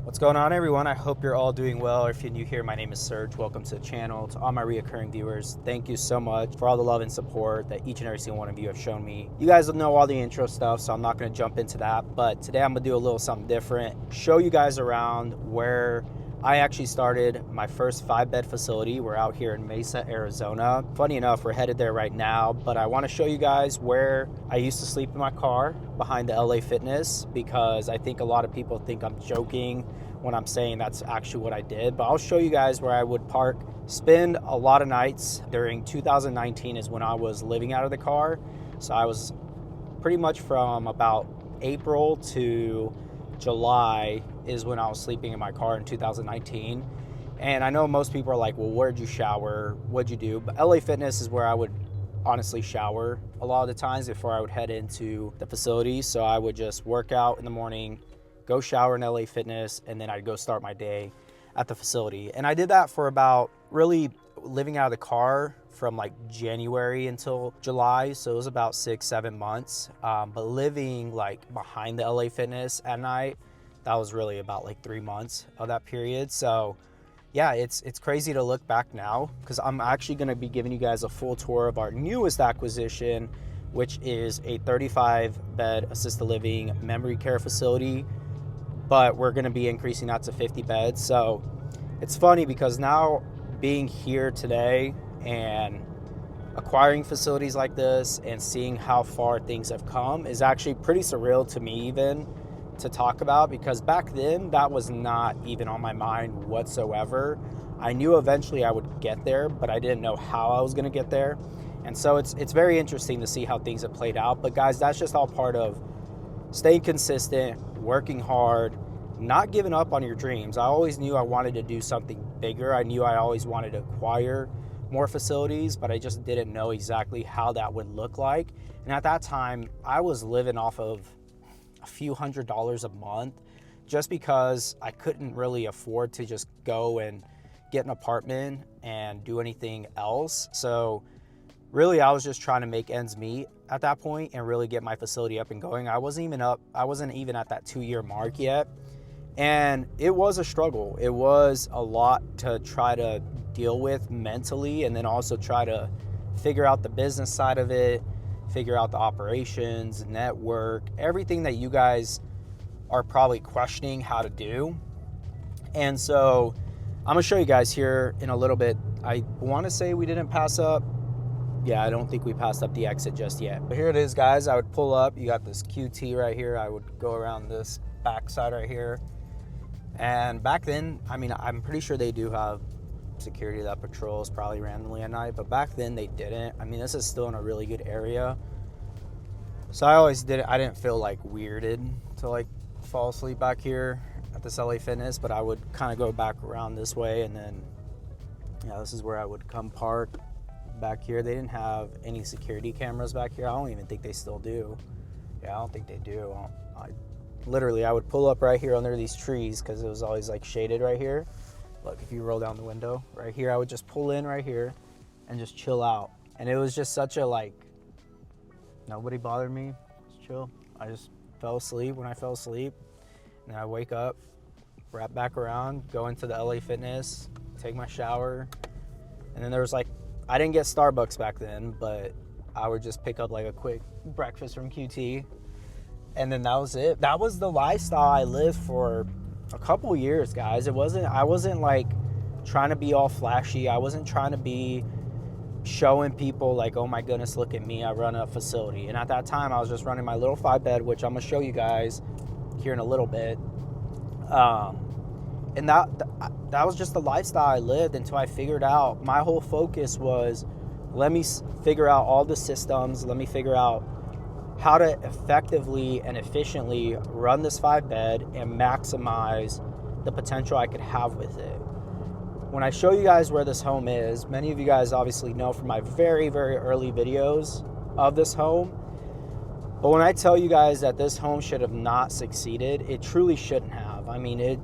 What's going on, everyone? I hope you're all doing well. If you're new here, my name is Serge. Welcome to the channel. To all my reoccurring viewers, thank you so much for all the love and support that each and every single one of you have shown me. You guys know all the intro stuff, so I'm not going to jump into that, but today I'm going to do a little something different, show you guys around where I actually started my first 5-bed facility. We're out here in Mesa, Arizona. Funny enough, we're headed there right now, but I want to show you guys where I used to sleep in my car behind the LA Fitness, because I think a lot of people think I'm joking when I'm saying that's actually what I did. But I'll show you guys where I would park, spend a lot of nights. During 2019 is when I was living out of the car. So I was pretty much from about April to July is when I was sleeping in my car in 2019. And I know most people are like, well, where'd you shower? What'd you do? But LA Fitness is where I would honestly shower a lot of the times before I would head into the facility. So I would just work out in the morning, go shower in LA Fitness, and then I'd go start my day at the facility. And I did that for about, really living out of the car from like January until July. So it was about 6-7 months. But living like behind the LA Fitness at night, that was really about like 3 months of that period. So yeah, it's crazy to look back now, because I'm actually going to be giving you guys a full tour of our newest acquisition, which is a 35-bed assisted living memory care facility. But we're going to be increasing that to 50 beds. So it's funny because now being here today and acquiring facilities like this and seeing how far things have come is actually pretty surreal to me even to talk about, because back then that was not even on my mind whatsoever. I knew eventually I would get there, but I didn't know how I was going to get there. And so it's very interesting to see how things have played out. But guys, that's just all part of staying consistent, working hard, not giving up on your dreams. I always knew I wanted to do something bigger. I knew I always wanted to acquire more facilities, but I just didn't know exactly how that would look like. And at that time, I was living off of a few $100s a month just because I couldn't really afford to just go and get an apartment and do anything else. So really, I was just trying to make ends meet at that point and really get my facility up and going. I wasn't even at that 2-year mark yet. And it was a struggle. It was a lot to try to deal with mentally, and then also try to figure out the business side of it, figure out the operations, network, everything that you guys are probably questioning how to do. And so I'm gonna show you guys here in a little bit. I wanna say we didn't pass up. Yeah, I don't think we passed up the exit just yet. But here it is, guys. I would pull up. You got this QT right here. I would go around this back side right here. And back then, I mean, I'm pretty sure they do have security that patrols probably randomly at night, but back then they didn't. I mean, this is still in a really good area. So I didn't feel like weirded to like fall asleep back here at this LA Fitness, but I would kind of go back around this way, and then, yeah, this is where I would come park back here. They didn't have any security cameras back here. I don't even think they still do. Yeah, I don't think they do. Literally, I would pull up right here under these trees because it was always like shaded right here. Look, if you roll down the window right here, I would just pull in right here and just chill out. And it was just such a like, nobody bothered me, just chill. I just fell asleep when I fell asleep. And then I wake up, wrap back around, go into the LA Fitness, take my shower. And then there was like, I didn't get Starbucks back then, but I would just pick up like a quick breakfast from QT. And then that was it. That was the lifestyle I lived for a couple years, guys. I wasn't like trying to be all flashy. I wasn't trying to be showing people like, oh my goodness, look at me, I run a facility. And at that time, I was just running my little 5-bed, which I'm gonna show you guys here in a little bit. And that was just the lifestyle I lived until I figured out my whole focus was, let me figure out all the systems. Let me figure out how to effectively and efficiently run this 5-bed and maximize the potential I could have with it. When I show you guys where this home is, many of you guys obviously know from my very, very early videos of this home. But when I tell you guys that this home should have not succeeded, it truly shouldn't have. I mean, it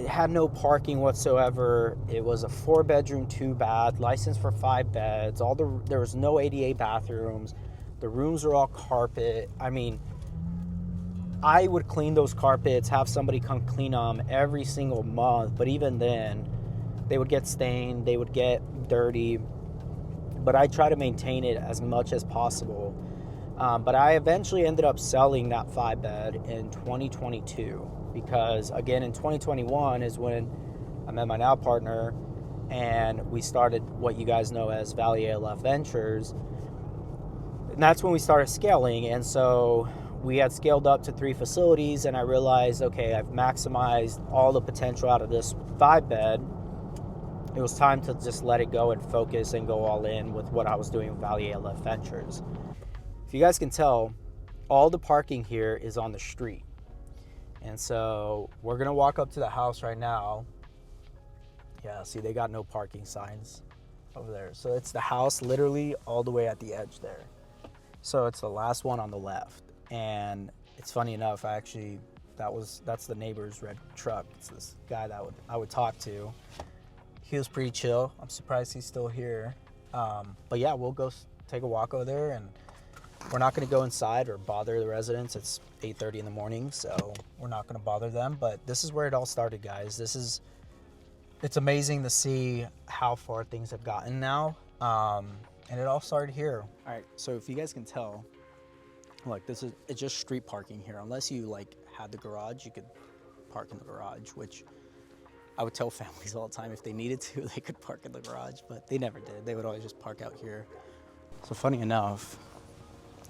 had no parking whatsoever. It was a 4-bedroom, 2-bath, licensed for 5 beds. There was no ADA bathrooms. The rooms are all carpet. I mean, I would clean those carpets, have somebody come clean them every single month, but even then, they would get stained, they would get dirty, but I try to maintain it as much as possible. But I eventually ended up selling that 5-bed in 2022 because, again, in 2021 is when I met my now partner and we started what you guys know as Valley ALF Ventures. And that's when we started scaling. And so we had scaled up to 3 facilities, and I realized, okay, I've maximized all the potential out of this 5-bed. It was time to just let it go and focus and go all in with what I was doing with Valley ALF Ventures. If you guys can tell, all the parking here is on the street. And so we're gonna walk up to the house right now. Yeah, see, they got no parking signs over there. So it's the house literally all the way at the edge there. So it's the last one on the left. And it's funny enough, that's the neighbor's red truck. It's this guy that I would talk to. He was pretty chill. I'm surprised he's still here. But yeah, we'll go take a walk over there, and we're not gonna go inside or bother the residents. It's 8:30 in the morning, so we're not gonna bother them. But this is where it all started, guys. It's amazing to see how far things have gotten now. And it all started here. All right, so if you guys can tell, look, it's just street parking here. Unless you had the garage, you could park in the garage, which I would tell families all the time if they needed to, they could park in the garage, but they never did. They would always just park out here. So funny enough,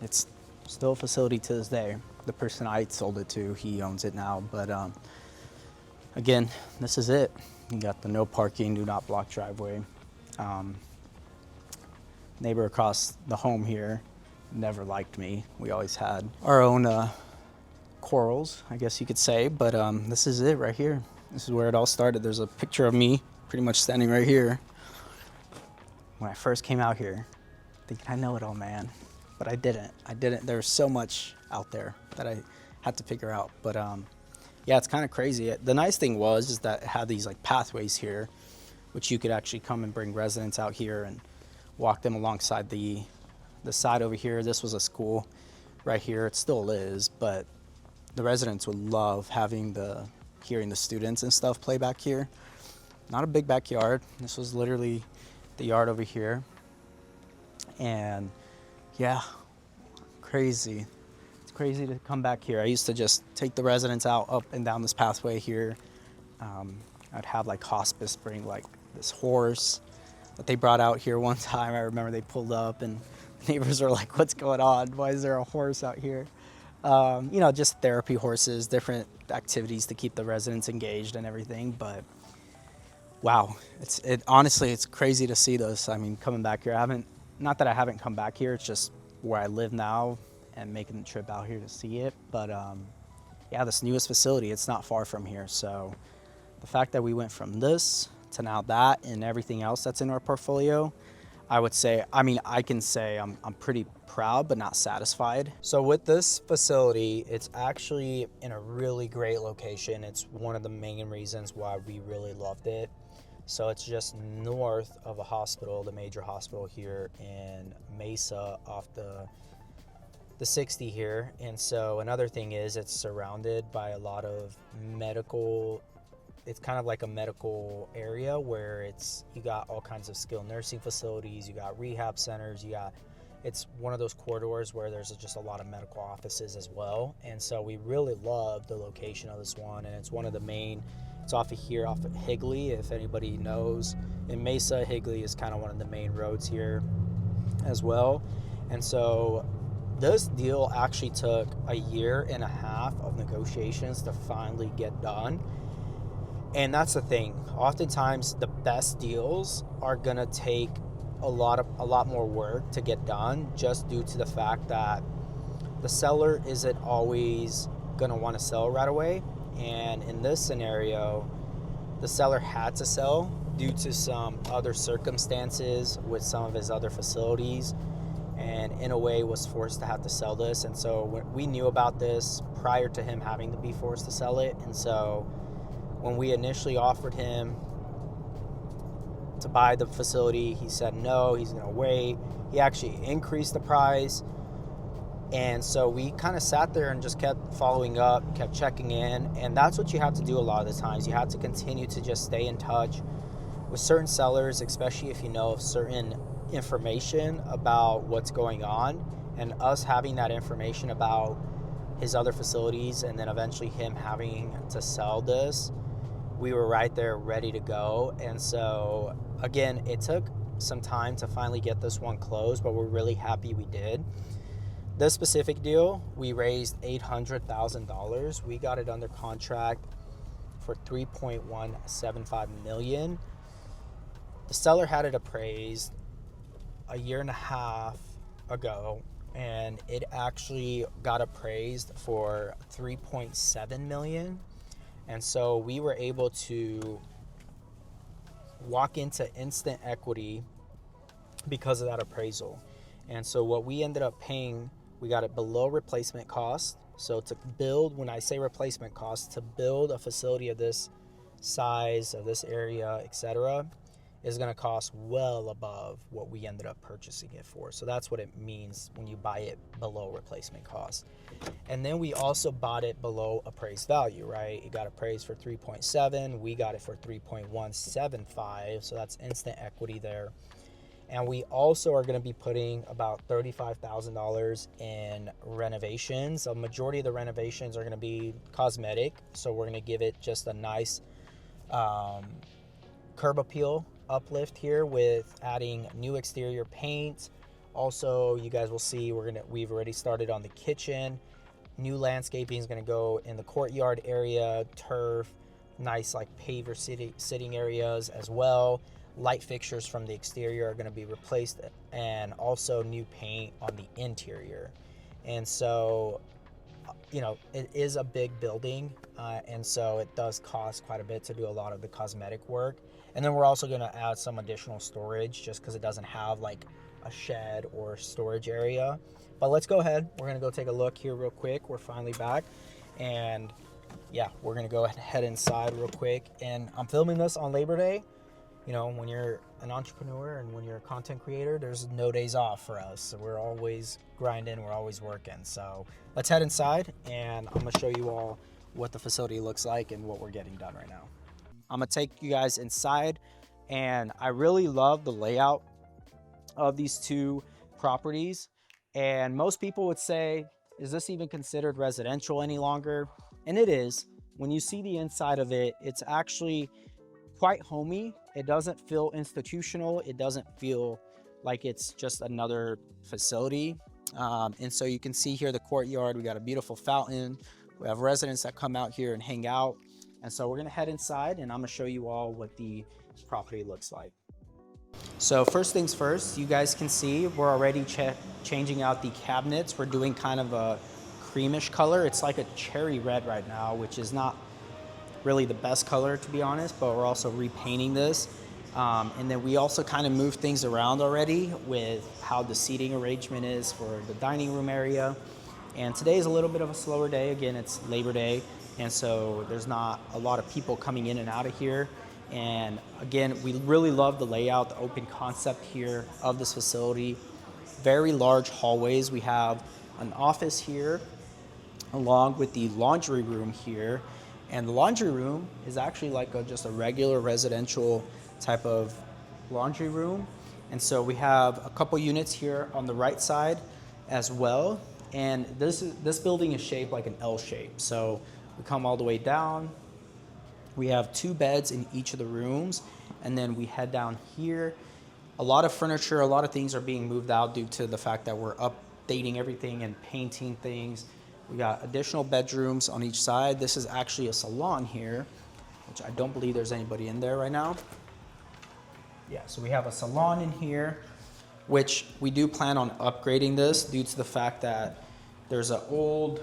it's still a facility to this day. The person I sold it to, he owns it now, but again, this is it. You got the no parking, do not block driveway. Neighbor across the home here never liked me. We always had our own quarrels, I guess you could say, but this is it right here. This is where it all started. There's a picture of me pretty much standing right here when I first came out here, thinking I know it all, man, but I didn't. There's so much out there that I had to figure out, but yeah, it's kind of crazy. The nice thing is that it had these pathways here, which you could actually come and bring residents out here and walk them alongside the side over here. This was a school right here. It still is, but the residents would love hearing the students and stuff play back here. Not a big backyard. This was literally the yard over here. And yeah, crazy. It's crazy to come back here. I used to just take the residents out up and down this pathway here. I'd have hospice bring this horse that they brought out here one time. I remember they pulled up and neighbors were like, what's going on? Why is there a horse out here? Just therapy horses, different activities to keep the residents engaged and everything. But wow, honestly, it's crazy to see this. I mean, coming back here, not that I haven't come back here, it's just where I live now and making the trip out here to see it. But yeah, this newest facility, it's not far from here. So the fact that we went from this to now that and everything else that's in our portfolio, I can say I'm pretty proud but not satisfied. So with this facility, it's actually in a really great location. It's one of the main reasons why we really loved it. So it's just north of a hospital, the major hospital here in Mesa off the 60 here. And so another thing is it's surrounded by a lot of medical. It's kind of like a medical area where you got all kinds of skilled nursing facilities, you got rehab centers, it's one of those corridors where there's just a lot of medical offices as well. And so we really love the location of this one, and it's one of the main, it's off of Higley, if anybody knows. In Mesa, Higley is kind of one of the main roads here as well. And so this deal actually took 1.5 years of negotiations to finally get done. And that's the thing. Oftentimes, the best deals are gonna take a lot more work to get done, just due to the fact that the seller isn't always gonna want to sell right away. And in this scenario, the seller had to sell due to some other circumstances with some of his other facilities, and in a way was forced to have to sell this. And so we knew about this prior to him having to be forced to sell it. And so when we initially offered him to buy the facility, he said no, he's gonna wait. He actually increased the price And so we kind of sat there and just kept following up, kept checking in. And that's what you have to do a lot of the times. You have to continue to just stay in touch with certain sellers, especially if you know of certain information about what's going on. And us having that information about his other facilities and then eventually him having to sell this, we were right there ready to go. And so again, it took some time to finally get this one closed, but we're really happy we did. This specific deal, we raised $800,000. We got it under contract for $3.175 million. The seller had it appraised a year and a half ago, and it actually got appraised for $3.7 million. And so we were able to walk into instant equity because of that appraisal. And so what we ended up paying, we got it below replacement cost. So to build, when I say replacement cost, to build a facility of this size, of this area, etc., is going to cost well above what we ended up purchasing it for. So that's what it means when you buy it below replacement cost. And then we also bought it below appraised value, right? It got appraised for 3.7. We got it for 3.175. So that's instant equity there. And we also are going to be putting about $35,000 in renovations. A majority of the renovations are going to be cosmetic. So we're going to give it just a nice curb appeal uplift here with adding new exterior paint. Also, you guys will see we've already started on the kitchen. New landscaping is going to go in the courtyard area, turf, nice like paver sitting areas as well. Light fixtures from the exterior are going to be replaced, and also new paint on the interior. And so, you know, it is a big building, and so it does cost quite a bit to do a lot of the cosmetic work. And then we're also going to add some additional storage just because it doesn't have like a shed or storage area. But let's go ahead. We're going to go take a look here real quick. We're finally back. And yeah, we're going to go head inside real quick. And I'm filming this on Labor Day. You know, when you're an entrepreneur and when you're a content creator, there's no days off for us. So we're always grinding, we're always working. So let's head inside and I'm gonna show you all what the facility looks like and what we're getting done right now. I'm gonna take you guys inside, and I really love the layout of these two properties. And most people would say, is this even considered residential any longer? And it is. When you see the inside of it, it's actually quite homey. It doesn't feel institutional. It doesn't feel like it's just another facility. And so you can see here the courtyard. We got a beautiful fountain. We have residents that come out here and hang out. And so we're gonna head inside and I'm gonna show you all what the property looks like. So first things first, you guys can see we're already changing out the cabinets. We're doing kind of a creamish color. It's like a cherry red right now, which is not really the best color to be honest, but we're also repainting this. And then we also kind of moved things around already with how the seating arrangement is for the dining room area. And today is a little bit of a slower day. Again, it's Labor Day, and so there's not a lot of people coming in and out of here. And again, we really love the layout, the open concept here of this facility. Very large hallways. We have an office here along with the laundry room here. And the laundry room is actually like just a regular residential type of laundry room. And so we have a couple units here on the right side as well. And this building is shaped like an L shape. So we come all the way down. We have 2 beds in each of the rooms. And then we head down here. A lot of furniture, a lot of things are being moved out due to the fact that we're updating everything and painting things. We got additional bedrooms on each side. This is actually a salon here, which I don't believe there's anybody in there right now. Yeah, so we have a salon in here, which we do plan on upgrading this due to the fact that there's an old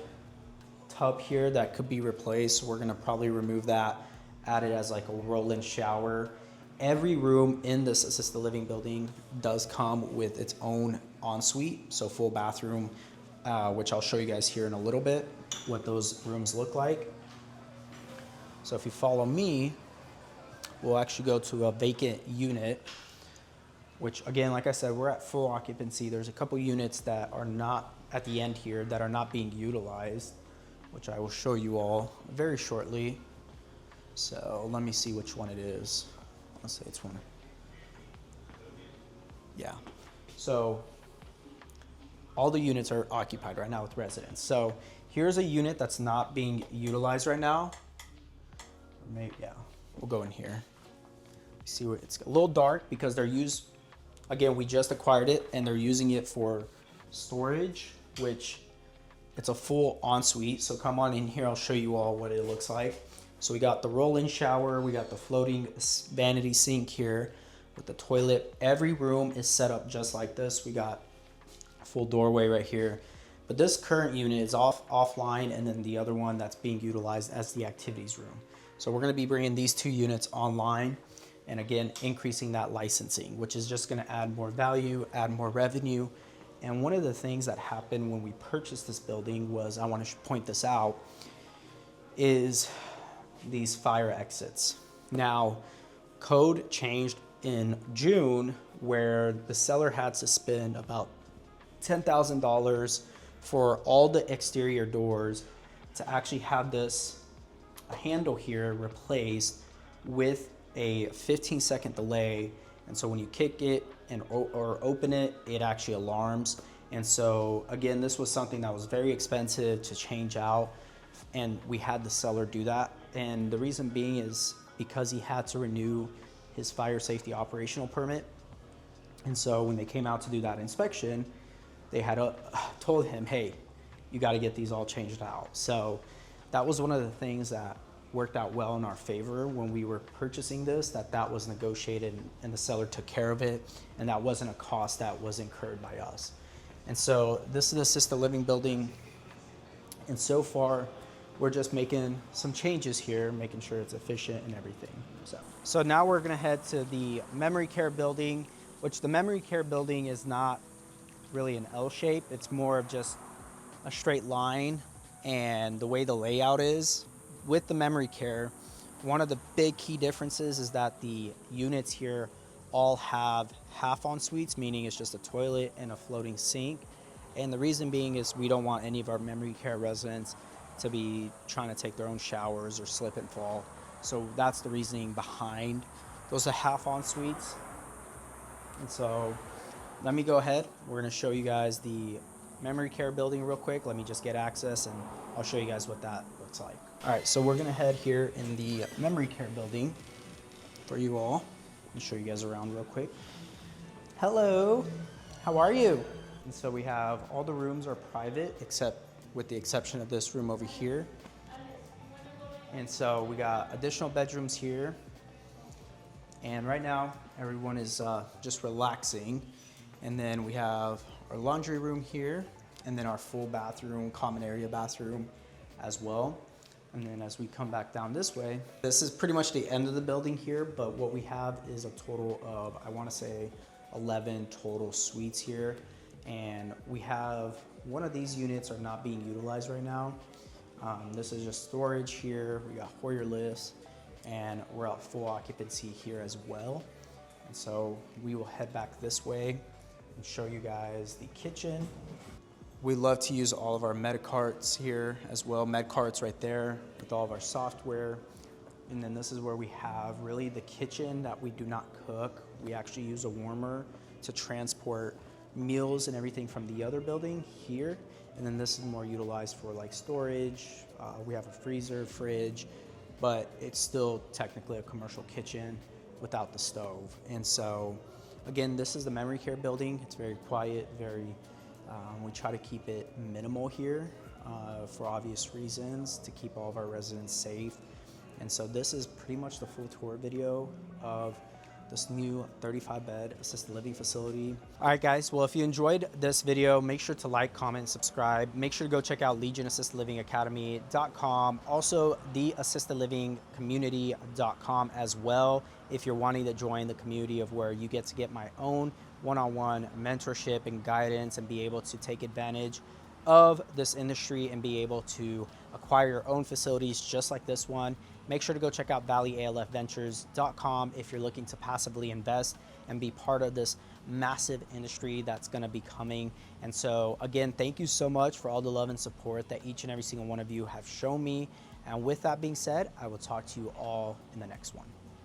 tub here that could be replaced. We're gonna probably remove that, add it as like a roll-in shower. Every room in this assisted living building does come with its own ensuite, so full bathroom, which I'll show you guys here in a little bit, what those rooms look like. So if you follow me, we'll actually go to a vacant unit, which again, like I said, we're at full occupancy. There's a couple units that are not at the end here that are not being utilized, which I will show you all very shortly. So let me see which one it is. Let's say it's one. Yeah. So all the units are occupied right now with residents. So here's a unit that's not being utilized right now. Maybe, yeah, we'll go in here. See where it's a little dark because they're used, again, we just acquired it and they're using it for storage, which it's a full ensuite. So come on in here, I'll show you all what it looks like. So we got the roll-in shower, we got the floating vanity sink here with the toilet. Every room is set up just like this. We got a full doorway right here. But this current unit is offline, and then the other one that's being utilized as the activities room. So we're gonna be bringing these two units online, and again, increasing that licensing, which is just gonna add more value, add more revenue. And one of the things that happened when we purchased this building was, I wanna point this out, is these fire exits. Now, code changed in June where the seller had to spend about $10,000 for all the exterior doors to actually have this handle here replaced with a 15-second delay. And so when you kick it or open it, it actually alarms. And so again, this was something that was very expensive to change out, and we had the seller do that. And the reason being is because he had to renew his fire safety operational permit. And so when they came out to do that inspection, they had told him, hey, you got to get these all changed out. So that was one of the things that worked out well in our favor when we were purchasing this, that was negotiated and the seller took care of it, and that wasn't a cost that was incurred by us. And so this is an assisted living building, and so far we're just making some changes here, making sure it's efficient and everything. So now we're gonna head to the memory care building, which the memory care building is not really an L shape. It's more of just a straight line, and the way the layout is with the memory care, one of the big key differences is that the units here all have half en suites, meaning it's just a toilet and a floating sink. And the reason being is we don't want any of our memory care residents to be trying to take their own showers or slip and fall. So that's the reasoning behind those are half en suites. And so let me go ahead. We're gonna show you guys the memory care building real quick. Let me just get access and I'll show you guys what that looks like. All right, so we're gonna head here in the memory care building for you all. I'll show you guys around real quick. Hello, how are you? And so we have all the rooms are private, except with the exception of this room over here. And so we got additional bedrooms here. And right now, everyone is just relaxing. And then we have our laundry room here, and then our full bathroom, common area bathroom as well. And then as we come back down this way, this is pretty much the end of the building here, but what we have is a total of, I wanna say 11 total suites here. And we have, one of these units are not being utilized right now. This is just storage here. We got Hoyer lifts, and we're at full occupancy here as well. And so we will head back this way and show you guys the kitchen. We love to use all of our med carts here as well. Med carts right there with all of our software. And then this is where we have really the kitchen that we do not cook. We actually use a warmer to transport meals and everything from the other building here. And then this is more utilized for like storage. We have a freezer, fridge, but it's still technically a commercial kitchen without the stove. And so again, this is the memory care building. It's very quiet, we try to keep it minimal here for obvious reasons, to keep all of our residents safe. And so this is pretty much the full tour video of this new 35-bed assisted living facility. All right, guys, well, if you enjoyed this video, make sure to like, comment, subscribe. Make sure to go check out legionassistedlivingacademy.com. Also, theassistedlivingcommunity.com as well, if you're wanting to join the community of where you get to get my own one-on-one mentorship and guidance and be able to take advantage of this industry and be able to acquire your own facilities just like this one, make sure to go check out valleyalfventures.com if you're looking to passively invest and be part of this massive industry that's going to be coming. And so again, thank you so much for all the love and support that each and every single one of you have shown me. And with that being said, I will talk to you all in the next one.